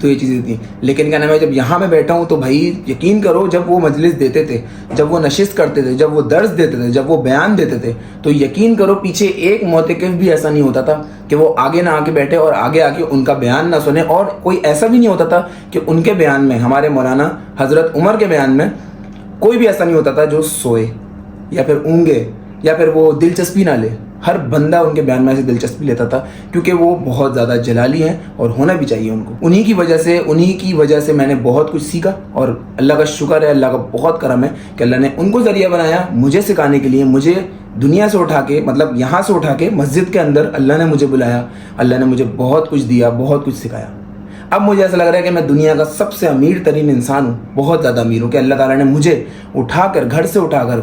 تو یہ چیزیں تھیں. لیکن کیا نام ہے, جب یہاں میں بیٹھا ہوں تو بھائی یقین کرو, جب وہ مجلس دیتے تھے, جب وہ نشست کرتے تھے, جب وہ درس دیتے تھے, جب وہ بیان دیتے تھے, تو یقین کرو پیچھے ایک معتکف بھی ایسا نہیں ہوتا تھا کہ وہ آگے نہ آ کے بیٹھے اور آگے آ کے ان کا بیان نہ سنے. اور کوئی ایسا بھی نہیں ہوتا تھا کہ ان کے بیان میں, ہمارے مولانا حضرت عمر کے بیان میں کوئی بھی ایسا نہیں ہوتا تھا جو سوئے یا پھر اونگے یا پھر وہ دلچسپی نہ لے. ہر بندہ ان کے بیان میں سے دلچسپی لیتا تھا, کیونکہ وہ بہت زیادہ جلالی ہیں اور ہونا بھی چاہیے ان کو. انہی کی وجہ سے میں نے بہت کچھ سیکھا, اور اللہ کا شکر ہے, اللہ کا بہت کرم ہے کہ اللہ نے ان کو ذریعہ بنایا مجھے سکھانے کے لیے. مجھے دنیا سے اٹھا کے, مطلب یہاں سے اٹھا کے مسجد کے اندر اللہ نے مجھے بلایا, اللہ نے مجھے بہت کچھ دیا, بہت کچھ سکھایا. اب مجھے ایسا لگ رہا ہے کہ میں دنیا کا سب سے امیر ترین انسان ہوں, بہت زیادہ امیر ہوں, کہ اللہ تعالیٰ نے مجھے اٹھا کر, گھر سے اٹھا کر,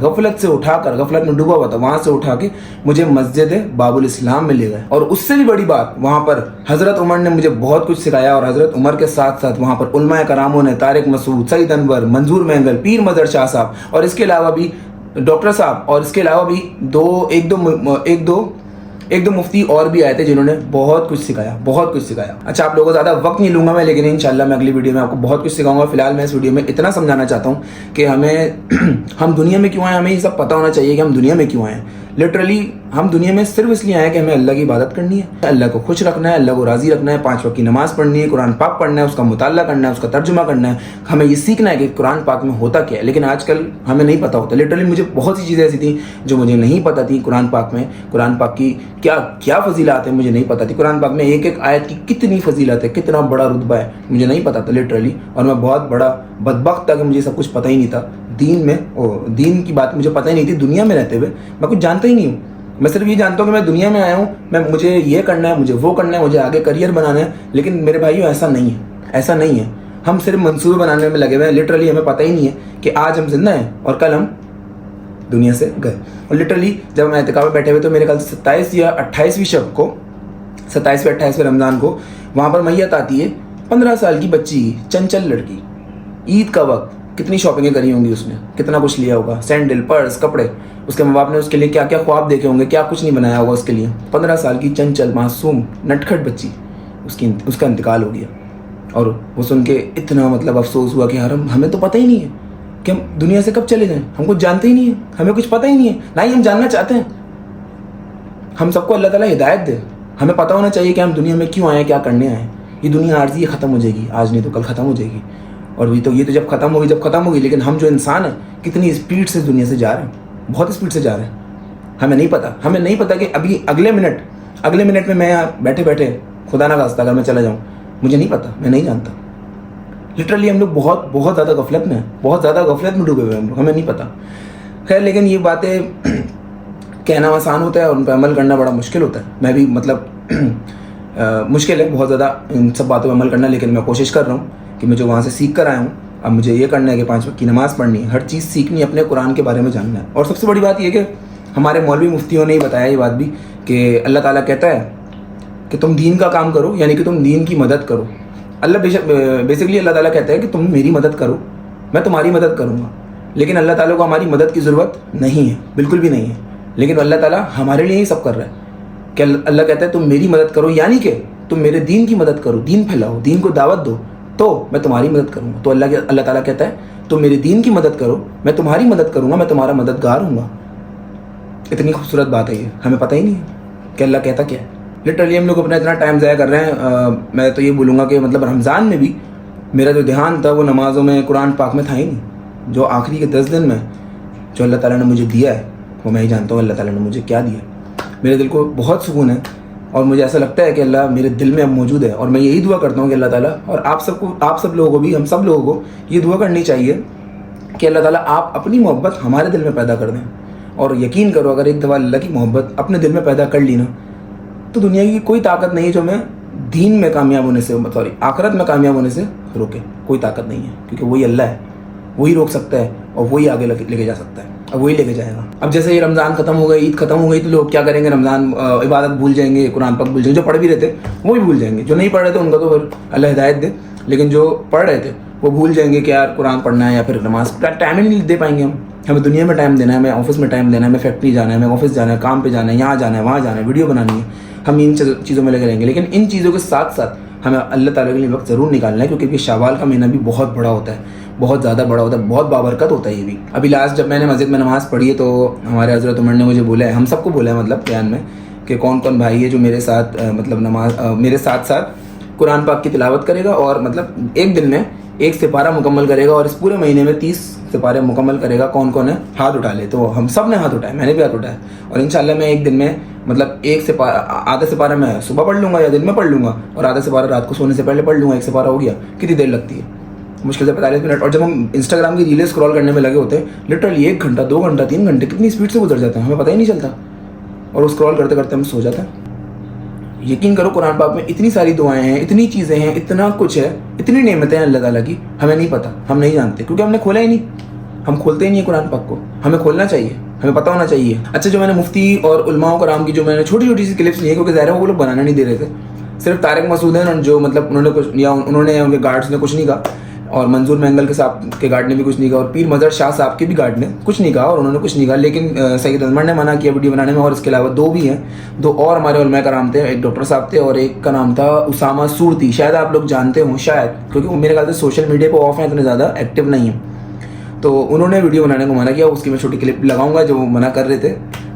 غفلت میں ڈوبا ہوا تھا وہاں سے اٹھا کے مجھے مسجد باب الاسلام میں لے گئے. اور اس سے بھی بڑی بات, وہاں پر حضرت عمر نے مجھے بہت کچھ سکھایا, اور حضرت عمر کے ساتھ ساتھ وہاں پر علماء کراموں نے, طارق مسعود, سعید انور, منظور مینگل, پیر مظہر شاہ صاحب, اور اس کے علاوہ بھی ڈاکٹر صاحب, اور اس کے علاوہ بھی ایک دو مفتی اور بھی آئے تھے جنہوں نے بہت کچھ سکھایا. اچھا, آپ لوگوں کو زیادہ وقت نہیں لوں گا میں, لیکن انشاءاللہ میں اگلی ویڈیو میں آپ کو بہت کچھ سکھاؤں گا. فی الحال میں اس ویڈیو میں اتنا سمجھانا چاہتا ہوں کہ ہم دنیا میں کیوں آئے, ہمیں یہ سب پتہ ہونا چاہیے کہ ہم دنیا میں کیوں آئے. لٹرلی ہم دنیا میں صرف اس لیے آئے کہ ہمیں اللہ کی عبادت کرنی ہے, اللہ کو خوش رکھنا ہے, اللہ کو راضی رکھنا ہے, 5 وقت کی نماز پڑھنی ہے, قرآن پاک پڑھنا ہے, اس کا مطالعہ کرنا ہے, اس کا ترجمہ کرنا ہے. ہمیں یہ سیکھنا ہے کہ قرآن پاک میں ہوتا کیا ہے. لیکن آج کل ہمیں نہیں پتہ ہوتا. لٹرلی مجھے بہت سی چیزیں ایسی تھیں جو مجھے نہیں پتہ تھی. قرآن پاک کی کیا فضیلات ہیں مجھے نہیں پتہ تھی. قرآن پاک میں ایک آیت کی کتنی فضیلت ہے, کتنا بڑا رتبہ ہے, مجھے نہیں پتہ تھا لٹرلی. اور میں بہت بڑا بدبخت تھا کہ مجھے سب کچھ پتہ ہی نہیں تھا. دین کی بات مجھے پتہ ہی نہیں تھی. دنیا میں رہتے ہوئے میں کچھ جانتا ہی نہیں ہوں. میں صرف یہ جانتا ہوں کہ میں دنیا میں آیا ہوں, مجھے یہ کرنا ہے, مجھے وہ کرنا ہے, مجھے آگے کریئر بنانا ہے. لیکن میرے بھائیو ایسا نہیں ہے. ہم صرف منصوبے بنانے میں لگے ہوئے ہیں. لٹرلی ہمیں پتہ ہی نہیں ہے کہ آج ہم زندہ ہیں اور کل ہم دنیا سے گئے. اور لٹرلی جب ہم اعتکاف میں بیٹھے ہوئے تو میرے خیال 27 یا 28ویں شب کو, 27ویں 28ویں رمضان کو وہاں پر میت آتی ہے 15 سال کی بچی, چنچل لڑکی. عید کا وقت, کتنی شاپنگیں کری ہوں گی اس نے, کتنا کچھ لیا ہوگا, سینڈل, پرس, کپڑے. اس کے ماں باپ نے اس کے لیے کیا کیا خواب دیکھے ہوں گے, کیا کچھ نہیں بنایا ہوگا اس کے لیے. 15 سال کی چنچل معصوم نٹکھٹ بچی, اس کا انتقال ہو گیا. اور وہ سن کے اتنا مطلب افسوس ہوا کہ یار ہمیں تو پتہ ہی نہیں ہے کہ ہم دنیا سے کب چلے جائیں. ہم کچھ جانتے ہی نہیں ہیں, ہمیں کچھ پتہ ہی نہیں ہے, نہ ہی ہم جاننا چاہتے ہیں. ہم سب کو اللہ تعالیٰ ہدایت دے. ہمیں پتہ ہونا چاہیے کہ ہم دنیا میں کیوں آئے, کیا کرنے آئے. یہ دنیا عارضی ختم ہو جائے گی, آج نہیں تو کل ختم ہو جائے گی. اور یہ تو جب ختم ہوگی, لیکن ہم جو انسان ہیں کتنی اسپیڈ سے دنیا سے جا رہے ہیں, بہت اسپیڈ سے جا رہے ہیں. ہمیں نہیں پتہ کہ ابھی اگلے منٹ میں میں بیٹھے خدا نہ خواستہ اگر میں چلا جاؤں, مجھے نہیں پتہ, میں نہیں جانتا. لٹرلی ہم لوگ بہت زیادہ غفلت میں ہیں, بہت زیادہ غفلت میں ڈوبے ہوئے ہیں ہم لوگ, ہمیں نہیں پتہ. خیر, لیکن یہ باتیں کہنا آسان ہوتا ہے اور ان پہ عمل کرنا بڑا مشکل ہوتا ہے. میں بھی مطلب مشکل ہے بہت زیادہ ان سب باتوں پہ عمل کرنا, لیکن میں کوشش کر رہا ہوں کہ میں جو وہاں سے سیکھ کر آیا ہوں, اب مجھے یہ کرنا ہے کہ 5 وقت کی نماز پڑھنی ہے, ہر چیز سیکھنی ہے, اپنے قرآن کے بارے میں جاننا ہے. اور سب سے بڑی بات یہ کہ ہمارے مولوی مفتیوں نے ہی بتایا یہ بات بھی کہ اللہ تعالیٰ کہتا ہے کہ تم دین کا کام کرو, یعنی کہ تم دین کی مدد کرو. بیسکلی اللہ تعالیٰ کہتا ہے کہ تم میری مدد کرو, میں تمہاری مدد کروں گا. لیکن اللہ تعالیٰ کو ہماری مدد کی ضرورت نہیں ہے, بالکل بھی نہیں ہے. لیکن اللہ تعالیٰ ہمارے لیے ہی سب کر رہا ہے کہ اللہ کہتا ہے تم میری مدد کرو, یعنی کہ تم میرے دین کی مدد کرو, دین پھیلاؤ, دین کو دعوت دو, تو میں تمہاری مدد کروں گا. تو اللہ تعالیٰ کہتا ہے تم میرے دین کی مدد کرو, میں تمہاری مدد کروں گا, میں تمہارا مددگار ہوں گا. اتنی خوبصورت بات ہے یہ, ہمیں پتہ ہی نہیں ہے کہ اللہ کہتا کیا ہے. لٹرلی ہم لوگ اپنا اتنا ٹائم ضائع کر رہے ہیں. میں تو یہ بولوں گا کہ مطلب رمضان میں بھی میرا جو دھیان تھا وہ نمازوں میں, قرآن پاک میں تھا ہی نہیں. جو آخری کے 10 دن میں جو اللہ تعالیٰ نے مجھے دیا ہے وہ میں ہی جانتا ہوں اللہ تعالیٰ نے مجھے کیا دیا. میرے دل کو بہت سکون ہے اور مجھے ایسا لگتا ہے کہ اللہ میرے دل میں اب موجود ہے. اور میں یہی دعا کرتا ہوں کہ اللہ تعالیٰ, اور آپ سب لوگوں کو بھی, ہم سب لوگوں کو یہ دعا کرنی چاہیے کہ اللہ تعالیٰ آپ اپنی محبت ہمارے دل میں پیدا کر دیں. اور یقین کرو اگر ایک دفعہ اللہ کی محبت اپنے دل میں پیدا کر لی نا, تو دنیا کی کوئی طاقت نہیں ہے جو میں دین میں کامیاب ہونے سے, آخرت میں کامیاب ہونے سے روکے. کوئی طاقت نہیں ہے, کیونکہ وہی اللہ ہے, وہی روک سکتا ہے اور وہی آگے لے کے جا سکتا ہے, اور وہی لے کے جائے گا. اب جیسے یہ رمضان ختم ہو گئی, عید ختم ہو گئی, تو لوگ کیا کریں گے, رمضان عبادت بھول جائیں گے, قرآن پاک بھول جائیں گے. جو پڑھ بھی رہتے وہ بھی بھول جائیں گے, جو نہیں پڑھ رہے تھے ان کا تو پھر اللہ ہدایت دے. لیکن جو پڑھ رہے تھے وہ بھول جائیں گے کہ یار قرآن پڑھنا ہے یا پھر نماز, ٹائم ہی نہیں دے پائیں گے. ہمیں دنیا میں ٹائم دینا ہے, ہمیں آفس میں ٹائم دینا ہے, ہمیں فیکٹری جانا ہے, ہمیں آفس جانا ہے, کام پہ جانا ہے, یہاں جانا ہے, وہاں جانا ہے, ویڈیو بنانی ہے. ہم ان چیزوں میں لگے رہیں گے. لیکن ان چیزوں کے ساتھ ساتھ ہمیں اللہ تعالیٰ کے لیے وقت ضرور نکالنا ہے، کیونکہ یہ شوال کا مہینہ بھی بہت بڑا ہوتا ہے، بہت زیادہ بڑا ہوتا ہے، بہت بابرکت ہوتا ہے یہ بھی۔ ابھی لاسٹ جب میں نے مسجد میں نماز پڑھی ہے تو ہمارے حضرت عمر نے مجھے بولا ہے، ہم سب کو بولا ہے مطلب بیان میں، کہ کون کون بھائی ہے جو میرے ساتھ مطلب نماز میرے ساتھ ساتھ قرآن پاک کی تلاوت کرے گا، اور مطلب ایک دن میں 1 سپارہ مکمل کرے گا، اور اس پورے مہینے میں 30 سپارے مکمل کرے گا۔ کون کون ہے؟ ہاتھ اٹھا لے۔ تو ہم سب نے ہاتھ اٹھایا، میں نے بھی ہاتھ اٹھایا، اور انشاءاللہ میں ایک دن میں مطلب 1 سپارہ، آدھا سپارہ میں صبح پڑھ لوں گا یا دن میں پڑھ لوں گا، اور آدھا سپارہ رات کو سونے سے پہلے پڑھ لوں گا۔ 1 سپارہ ہو گیا، کتنی دیر لگتی ہے؟ مشکل سے 45 منٹ۔ اور جب ہم انسٹاگرام کی ریلیں اسکرول کرنے میں لگے ہوتے ہیں، لٹرلی 1 گھنٹہ 2 گھنٹہ 3 گھنٹے کتنی اسپیڈ سے گزر جاتے ہیں، ہمیں پتہ ہی نہیں چلتا، اور اسکرول کرتے کرتے ہم سو جاتے ہیں۔ یقین کرو قرآن پاک میں اتنی ساری دعائیں ہیں، اتنی چیزیں ہیں، اتنا کچھ ہے، اتنی نعمتیں ہیں اللہ تعالیٰ کی، ہمیں نہیں پتہ، ہم نہیں جانتے، کیونکہ ہم نے کھولا ہی نہیں، ہم کھولتے ہی نہیں قرآن پاک کو۔ ہمیں کھولنا چاہیے، ہمیں پتہ ہونا چاہیے۔ اچھا، جو میں نے مفتی اور علماء کرام کی جو میں نے چھوٹی چھوٹی سی کلپس لی ہیں، کیونکہ ظاہر ہے وہ لوگ بنانا نہیں دے رہے تھے، صرف طارق مسعود ہیں جو مطلب انہوں نے ان کے گارڈس نے کچھ نہیں کہا، اور منظور مینگل کے صاحب کے گارڈ نے بھی کچھ نہیں کہا، اور پیر مظہر شاہ صاحب کے بھی گارڈ نے کچھ نہیں کہا، اور انہوں نے کچھ نہیں کہا، لیکن سید عمر نے منع کیا ویڈیو بنانے میں، اور اس کے علاوہ 2 بھی ہیں، 2 اور ہمارے علماء کرام تھے، ایک ڈاکٹر صاحب تھے اور ایک کا نام تھا اسامہ صورتی، شاید آپ لوگ جانتے ہوں، شاید، کیونکہ وہ میرے خیال سے سوشل میڈیا پہ آف ہیں، اتنے زیادہ ایکٹیو نہیں ہیں۔ تو انہوں نے ویڈیو بنانے کو منع کیا، اس کی میں چھوٹی کلپ لگاؤں گا جو وہ منع کر رہے تھے،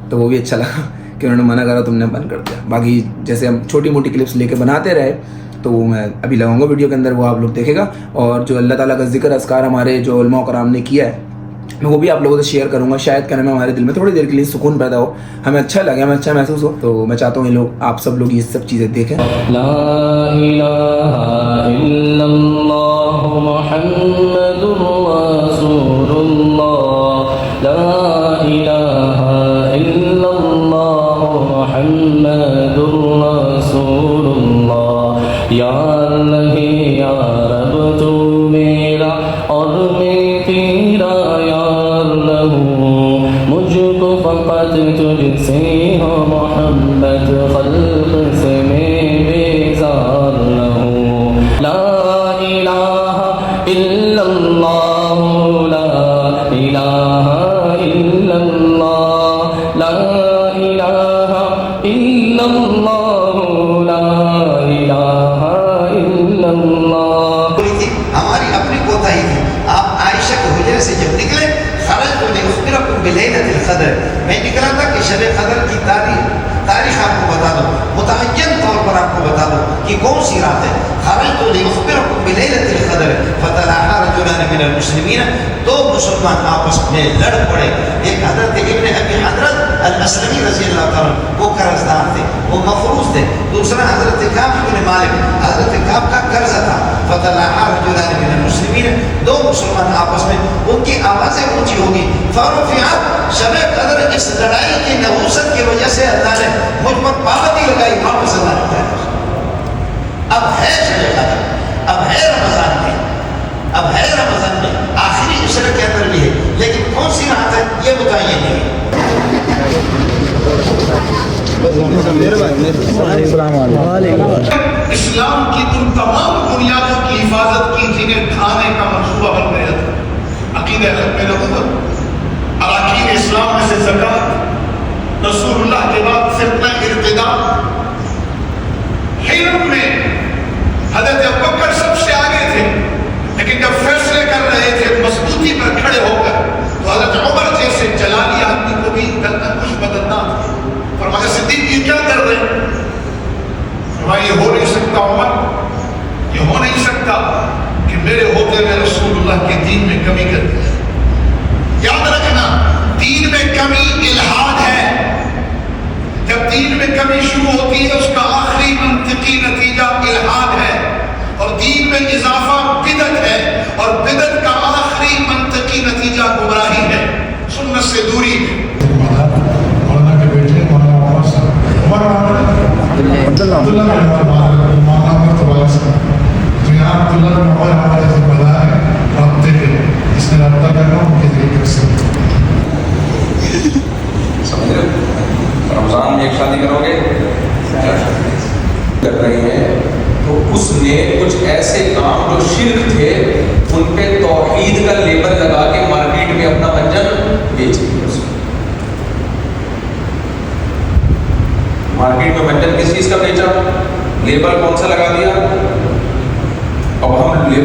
تو وہ بھی اچھا لگا کہ انہوں نے منع کرا، تم نے بند کر دیا۔ باقی جیسے ہم چھوٹی موٹی کلپس لے کے بناتے رہے، تو وہ میں ابھی لگاؤں گا ویڈیو کے اندر، وہ آپ لوگ دیکھے گا، اور جو اللہ تعالیٰ کا ذکر اذکار ہمارے جو علماء کرام نے کیا ہے، میں وہ بھی آپ لوگوں سے شیئر کروں گا، شاید کہنے میں ہمارے دل میں تھوڑی دیر کے لیے سکون پیدا ہو، ہمیں اچھا لگے، ہمیں اچھا محسوس ہو۔ تو میں چاہتا ہوں یہ لوگ، آپ سب لوگ یہ سب چیزیں دیکھیں۔ لا الہ الا اللہ محمد رسول اللہ، لا الہ الا اللہ محمد رسول اللہ، یا اللہ یا رب تو میرا اور میں تیرا، یا اللہ مجھ کو فقط تجھ سے ہو محبت، خلق سے میں بیزار نہ ہوں۔ لا الہ الا اللہ، لا الہ الا اللہ، لا الہ الا اللہ، لا الہ الا اللہ۔ ہماری اپنی کوتاہی تھی۔ آپ عائشہ کے حجرے سے جب نکلے، خرجت لأخبركم بليلة القدر، میں نکلا تھا کہ شب قدر کی تاریخ آپ کو بتا دوں، متعین طور پر آپ کو بتا دوں کہ کون سی رات ہے۔ خرجت لأخبركم بليلة القدر فتلاحى رجلان من المسلمین، 2 مسلمان آپس میں لڑ پڑے، ایک حضرت ابن ابی حضرت الاسلمی رضی اللہ تعالیٰ وہ قرض دار تھے، وہ مفروض تھے، دوسرا حضرت کعب بن مالک، حضرت کعب کا قرض تھا۔ فتلاحى رجلان من المسلمین، 2 مسلمان آپس میں، ان کی آوازیں اونچی ہوگی، فرفعت، شب قدر اس لڑائی کی نحوست کی وجہ سے اللہ نے مجھ پر پابندی لگائی، واپس اللہ نے کہا اب ہے شب قدر، اب ہے رمضان میں، اب ہے رمضان میں، آخری عشرے کے اندر بھی ہے، لیکن کون سی رات ہے یہ بتائیے نہیں۔ اسلام کی ان تمام بنیادوں کی حفاظت کی جنہیں ڈھانے کا منصوبہ بن گیا تھا، عقیدہ ختم نبوت، اراکین اسلام میں سے زکات، رسول اللہ کے بعد فتنہ ارتداد، حلم میں حضرت ابوبکر سب سے آگے تھے، لیکن جب فیصلے کر رہے تھے مضبوطی پر کھڑے ہو کر، تو حضرت عمر جیسے جلالی آدمی کو بھی کچھ بدلنا تھا۔ فرمایا صدیق یہ کیا کر رہے ہیں؟ فرمایا یہ ہو نہیں سکتا عمر، یہ ہو نہیں سکتا کہ میرے ہوتے میں رسول اللہ کے دین میں کمی کر دی۔ یاد رکھنا، دین میں کمی الحاد ہے، جب دین میں کمی شروع ہوتی ہے اس کا آخری منطقی نتیجہ الحاد ہے، اور دین میں اضافہ بدعت ہے، اور بدعت کا آخری منطقی نتیجہ گمراہی ہے، سنت سے دوری ہے۔ مولانا کے بیٹے مولانا عمر صاحب، عبداللہ مولانا عمر تبارک صاحب، تو یہاں عبداللہ بن عمر ہمارے جیسے بلا ہے، رابطے کے اس نے رابطہ کرنا ان کے ذریعے کر سکتے سمجھ رہے ہو؟ رمضان میں ایک شادی کرو گے کر رہے ہیں، تو اس نے کچھ ایسے کام جو شرک تھے ان پہ توحید کا لیبل لگا کے مارکیٹ میں اپنا منجن بیچ دیا۔ مارکیٹ میں منجن کس چیز کا بیچا؟ لیبل کون سا لگا دیا؟